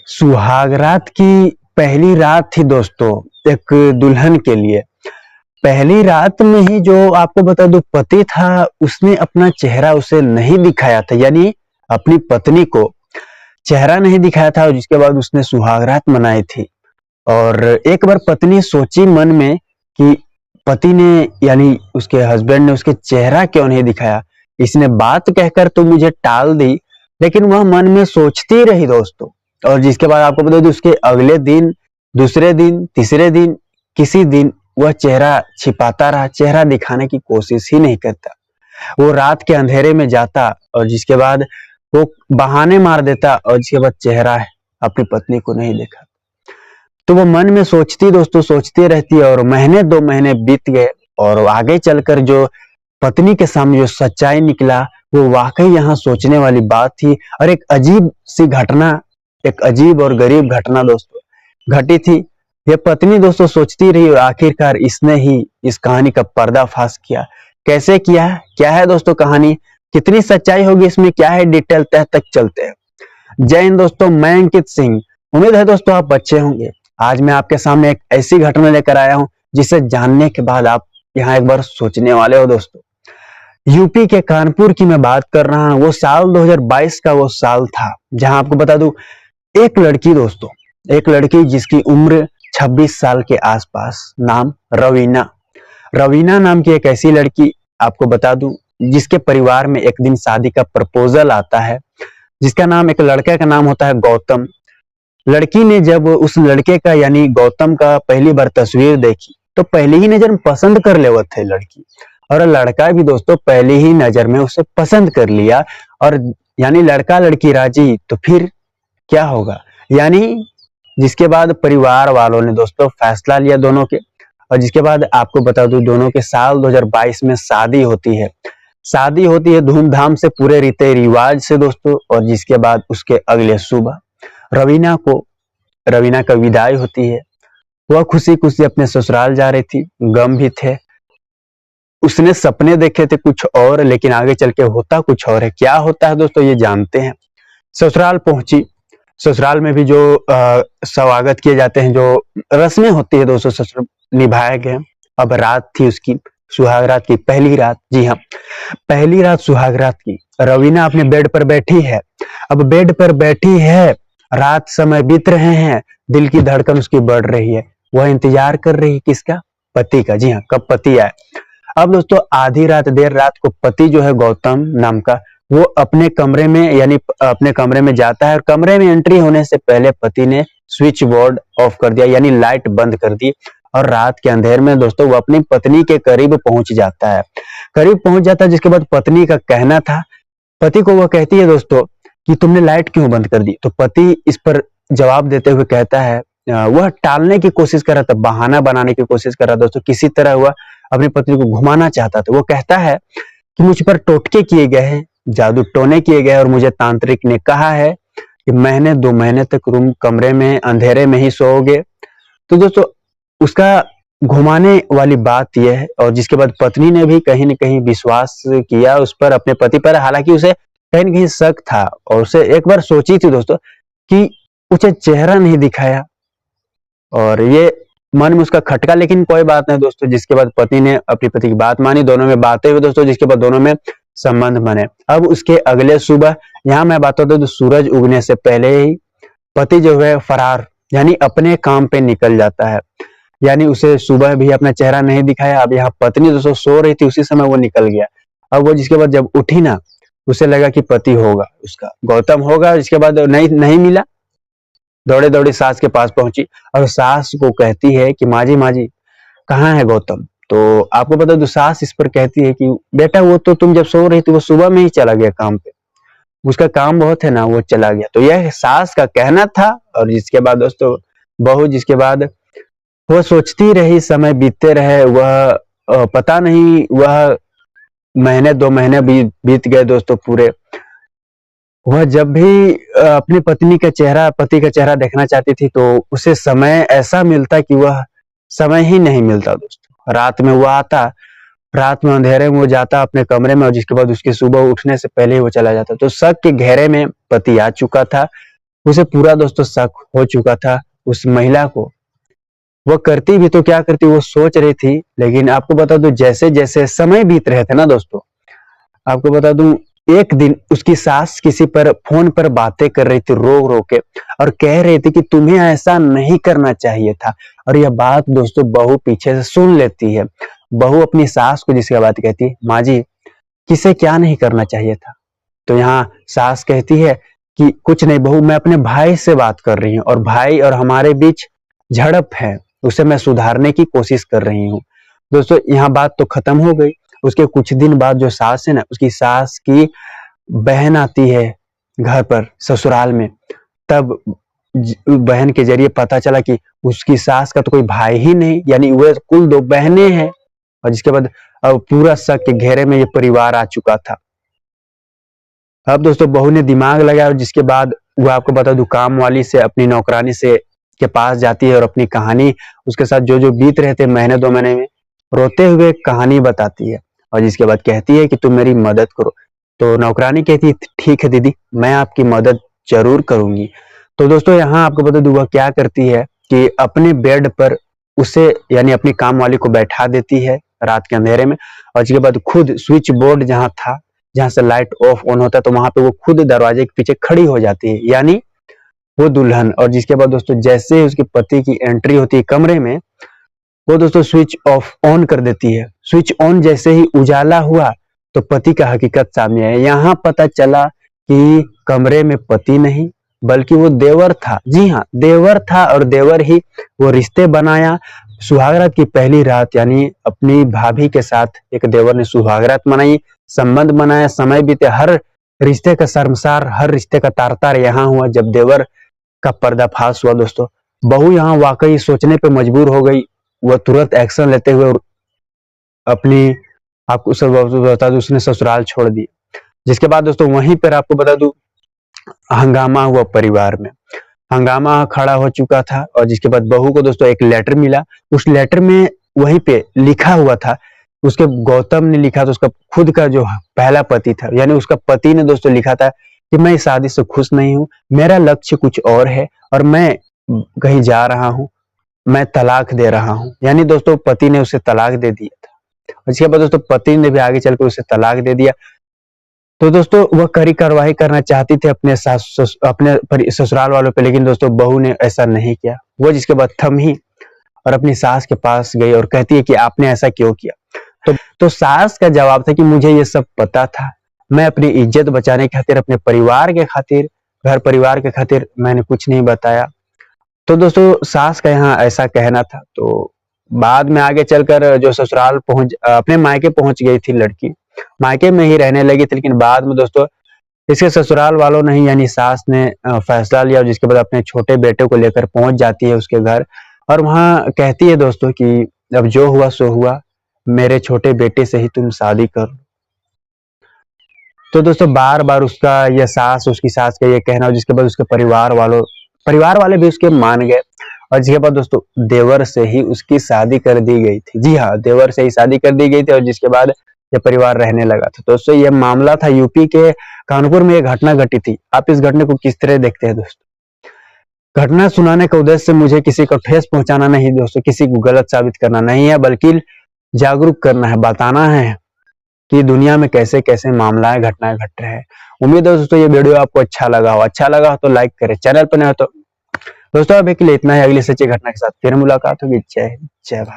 सुहागरात की पहली रात थी दोस्तों, एक दुल्हन के लिए। पहली रात में ही जो आपको बता दूं पति था, उसने अपना चेहरा उसे नहीं दिखाया था, यानी अपनी पत्नी को चेहरा नहीं दिखाया था, और जिसके बाद उसने सुहागरात मनाई थी। और एक बार पत्नी सोची मन में कि पति ने यानी उसके हस्बैंड ने उसके चेहरा क्यों नहीं दिखाया। इसने बात कहकर तो मुझे टाल दी, लेकिन वह मन में सोचती रही दोस्तों। और जिसके बाद आपको बता दूं उसके अगले दिन, दूसरे दिन, तीसरे दिन, किसी दिन वह चेहरा छिपाता रहा, चेहरा दिखाने की कोशिश ही नहीं करता। वो रात के अंधेरे में जाता और जिसके बाद वो बहाने मार देता, और जिसके बाद चेहरा अपनी पत्नी को नहीं देखा। तो वो मन में सोचती दोस्तों, सोचती रहती, और महीने 2 महीने बीत गए। और आगे चलकर जो पत्नी के सामने जो सच्चाई निकला, वो वाकई यहाँ सोचने वाली बात थी। और एक अजीब सी घटना, एक अजीब और गरीब घटना दोस्तों घटी थी। ये पत्नी दोस्तों सोचती रही, और आखिरकार इसने ही इस कहानी का पर्दाफाश किया। कैसे किया, क्या है दोस्तों कहानी, कितनी सच्चाई होगी इसमें, क्या है डिटेल, तह तक चलते हैं। जय हिंद दोस्तों, मैं अंकित सिंह। उम्मीद है दोस्तों आप अच्छे होंगे। आज मैं आपके सामने एक ऐसी घटना लेकर आया हूं जिसे जानने के बाद आप यहाँ एक बार सोचने वाले हो दोस्तों। यूपी के कानपुर की मैं बात कर रहा हूं। वो साल 2022 का वो साल था, जहां आपको बता दूं एक लड़की दोस्तों, एक लड़की जिसकी उम्र 26 साल के आसपास, नाम रवीना। रवीना नाम की एक ऐसी लड़की, आपको बता दूं, जिसके परिवार में एक दिन शादी का प्रपोजल आता है, जिसका नाम, एक लड़के का नाम होता है गौतम। लड़की ने जब उस लड़के का यानी गौतम का पहली बार तस्वीर देखी, तो पहली ही नजर में पसंद कर ले वो थे लड़की, और लड़का भी दोस्तों पहली ही नजर में उसे पसंद कर लिया। और यानी लड़का लड़की राजी, तो फिर क्या होगा, यानी जिसके बाद परिवार वालों ने दोस्तों फैसला लिया दोनों के। और जिसके बाद आपको बता दूं दोनों के साल 2022 में शादी होती है। शादी होती है धूमधाम से, पूरे रीति रिवाज से दोस्तों। और जिसके बाद उसके अगले सुबह रवीना का विदाई होती है। वह खुशी खुशी अपने ससुराल जा रही थी, गम भी थे। उसने सपने देखे थे कुछ और, लेकिन आगे चल के होता कुछ और है। क्या होता है दोस्तों ये जानते हैं। ससुराल पहुंची, ससुराल में भी जो स्वागत किए जाते हैं, जो रस्में होती है दोस्तों, ससुर निभाए गए। अब रात थी उसकी, सुहागरात की पहली रात। जी हाँ, पहली रात सुहागरात की। रवीना अपने बेड पर बैठी है। अब बेड पर बैठी है, रात समय बीत रहे हैं, दिल की धड़कन उसकी बढ़ रही है। वह इंतजार कर रही है किसका, पति का। जी हाँ, कब पति आए। अब दोस्तों आधी रात, देर रात को पति जो है गौतम नाम का, वो अपने कमरे में यानी अपने कमरे में जाता है। और कमरे में एंट्री होने से पहले पति ने स्विच बोर्ड ऑफ कर दिया, यानी लाइट बंद कर दी। और रात के अंधेर में दोस्तों वो अपनी पत्नी के करीब पहुंच जाता है, करीब पहुंच जाता है। जिसके बाद पत्नी का कहना था, पति को वो कहती है दोस्तों कि तुमने लाइट क्यों बंद कर दी। तो पति इस पर जवाब देते हुए कहता है, वह टालने की कोशिश कर रहा था, बहाना बनाने की कोशिश कर रहा था दोस्तों, किसी तरह वह अपनी पत्नी को घुमाना चाहता था। वो कहता है कि मुझ पर टोटके किए गए हैं, जादू टोने किए गए, और मुझे तांत्रिक ने कहा है कि महीने 2 महीने तक रूम कमरे में अंधेरे में ही सोओगे। तो दोस्तों उसका घुमाने वाली बात यह है। और जिसके बाद पत्नी ने भी कहीं न कहीं विश्वास किया उस पर, अपने पति पर। हालांकि उसे कहीं न कहीं शक था, और उसे एक बार सोची थी दोस्तों कि उसे चेहरा नहीं दिखाया, और ये मन में उसका खटका। लेकिन कोई बात नहीं दोस्तों, जिसके बाद पति ने अपनी पति की बात मानी, दोनों में बातें हुई दोस्तों, जिसके बाद दोनों में संबंध बने। अब उसके अगले सुबह, यहाँ मैं बात होता हूँ, सूरज उगने से पहले ही पति जो है फरार, यानी अपने काम पे निकल जाता है। यानी उसे सुबह भी अपना चेहरा नहीं दिखाया। अब यहाँ पत्नी दोस्तों सो रही थी, उसी समय वो निकल गया। अब वो जिसके बाद जब उठी ना, उसे लगा कि पति होगा उसका, गौतम होगा। जिसके बाद नहीं मिला, दौड़े दौड़े सास के पास पहुंची, और सास को कहती है कि माँ जी कहाँ है गौतम। तो आपको पता है सास इस पर कहती है कि बेटा वो तो तुम जब सो रही थी, वो सुबह में ही चला गया काम पे, उसका काम बहुत है ना, वो चला गया। तो यह सास का कहना था। और जिसके बाद दोस्तों बहू, जिसके बाद वह सोचती रही, समय बीतते रहे। वह पता नहीं, वह महीने 2 महीने बीत गए दोस्तों पूरे। वह जब भी अपनी पत्नी का चेहरा, पति का चेहरा देखना चाहती थी, तो उसे समय ऐसा मिलता कि वह समय ही नहीं मिलता दोस्तों। रात में वो आता, रात में अंधेरे में वो जाता अपने कमरे में, और जिसके बाद उसके सुबह उठने से पहले ही वो चला जाता। तो शक के घेरे में पति आ चुका था। उसे पूरा दोस्तों शक हो चुका था उस महिला को। वो करती भी तो क्या करती, वो सोच रही थी। लेकिन आपको बता दूं, जैसे जैसे समय बीत रहे थे ना दोस्तों, आपको बता दूं, एक दिन उसकी सास किसी पर फोन पर बातें कर रही थी रो रो के, और कह रही थी कि तुम्हें ऐसा नहीं करना चाहिए था। और यह बात दोस्तों बहू पीछे से सुन लेती है। बहू अपनी सास को जिसकी बात कहती है, माँ जी किसे क्या नहीं करना चाहिए था। तो यहाँ सास कहती है कि कुछ नहीं बहू, मैं अपने भाई से बात कर रही हूँ और भाई और हमारे बीच झड़प है, उसे मैं सुधारने की कोशिश कर रही हूँ। दोस्तों यहाँ बात तो खत्म हो गई। उसके कुछ दिन बाद जो सास है ना, उसकी सास की बहन आती है घर पर ससुराल में। तब बहन के जरिए पता चला कि उसकी सास का तो कोई भाई ही नहीं, यानी वे कुल 2 बहनें हैं। और जिसके बाद अब पूरा शक के घेरे में ये परिवार आ चुका था। अब दोस्तों बहू ने दिमाग लगाया, और जिसके बाद वो आपको बता दूं, काम वाली से अपनी नौकरानी से के पास जाती है और अपनी कहानी उसके साथ जो जो बीत रहे थे महीने 2 महीने में, रोते हुए कहानी बताती है। और जिसके बाद कहती है कि तुम मेरी मदद करो। तो नौकरानी कहती है ठीक है दीदी, मैं आपकी मदद जरूर करूंगी। तो दोस्तों यहाँ आपको बता दूं, वह क्या करती है कि अपने बेड पर उसे यानी अपनी काम वाली को बैठा देती है रात के अंधेरे में। और इसके बाद खुद स्विच बोर्ड जहाँ था, जहां से लाइट ऑफ ऑन होता है, तो वहां पे वो खुद दरवाजे के पीछे खड़ी हो जाती है, यानी वो दुल्हन। और जिसके बाद दोस्तों जैसे ही उसके पति की एंट्री होती है कमरे में, वो दोस्तों स्विच ऑफ ऑन कर देती है। स्विच ऑन जैसे ही उजाला हुआ तो पति का हकीकत सामने आया। यहाँ पता चला कि कमरे में पति नहीं बल्कि वो देवर था। जी हाँ, देवर था, और देवर ही वो रिश्ते बनाया। सुहागरात की पहली रात, यानी अपनी भाभी के साथ एक देवर ने सुहागरात मनाई, संबंध बनाया, समय बीते। हर रिश्ते का शर्मसार, हर रिश्ते का तार-तार यहाँ हुआ जब देवर का पर्दाफाश हुआ दोस्तों। बहू यहाँ वाकई सोचने पे मजबूर हो गई। वह तुरंत एक्शन लेते हुए अपनी, आपको सब बता दूं, उसने ससुराल छोड़ दी। जिसके बाद दोस्तों वहीं पर आपको बता दूं, हंगामा हुआ परिवार में। हंगामा खड़ा हो चुका था। और जिसके बाद बहू को दोस्तों एक लेटर मिला। उस लेटर में वहीं पे लिखा हुआ था, उसके गौतम ने लिखा था, उसका खुद का जो पहला पति था, यानी उसका पति ने दोस्तों लिखा था कि मैं इस शादी से खुश नहीं हूं, मेरा लक्ष्य कुछ और है और मैं कहीं जा रहा हूं, मैं तलाक दे रहा हूं। यानी दोस्तों पति ने उसे तलाक दे दिया था। इसके बाद दोस्तों पति ने भी आगे चलकर उसे तलाक दे दिया। तो दोस्तों वह कड़ी कार्रवाई करना चाहती थी अपने अपने ससुराल वालों पे, लेकिन दोस्तों बहू ने ऐसा नहीं किया। वो जिसके बाद थमी और अपनी सास के पास गई और कहती है कि आपने ऐसा क्यों किया। तो सास का जवाब था कि मुझे ये सब पता था, मैं अपनी इज्जत बचाने के खातिर, अपने परिवार के खातिर, घर परिवार के खातिर मैंने कुछ नहीं बताया। तो दोस्तों सास का यहाँ ऐसा कहना था। तो बाद में आगे चलकर जो ससुराल अपने मायके पहुंच गई थी लड़की, मायके में ही रहने लगी थी। लेकिन बाद में दोस्तों इसके ससुराल वालों ने ही, यानी सास ने फैसला लिया, जिसके बाद अपने छोटे बेटे को लेकर पहुंच जाती है उसके घर। और वहां कहती है दोस्तों कि अब जो हुआ सो हुआ, मेरे छोटे बेटे से ही तुम शादी कर लो। तो दोस्तों बार बार उसका यह सास, उसकी सास का ये कहना, और जिसके बाद उसके परिवार वाले भी उसके मान गए। और जिसके बाद दोस्तों देवर से ही उसकी शादी कर दी गई थी। जी हाँ, देवर से ही शादी कर दी गई थी। और जिसके बाद यह परिवार रहने लगा था। दोस्तों यह मामला था यूपी के कानपुर में, एक घटना घटी थी। आप इस घटना को किस तरह देखते हैं दोस्तों? घटना सुनाने का उद्देश्य मुझे किसी को ठेस पहुंचाना नहीं दोस्तों, किसी को गलत साबित करना नहीं है, बल्कि जागरूक करना है, बताना है कि दुनिया में कैसे कैसे मामलाएं, घटनाएं घट रहे हैं। उम्मीद है दोस्तों ये वीडियो आपको अच्छा लगा हो। अच्छा लगा हो तो लाइक करें, चैनल पर नए हो तो दोस्तों अभी के लिए इतना ही। अगली सच्ची घटना के साथ फिर मुलाकात होगी। जय हिंद, जय भारत।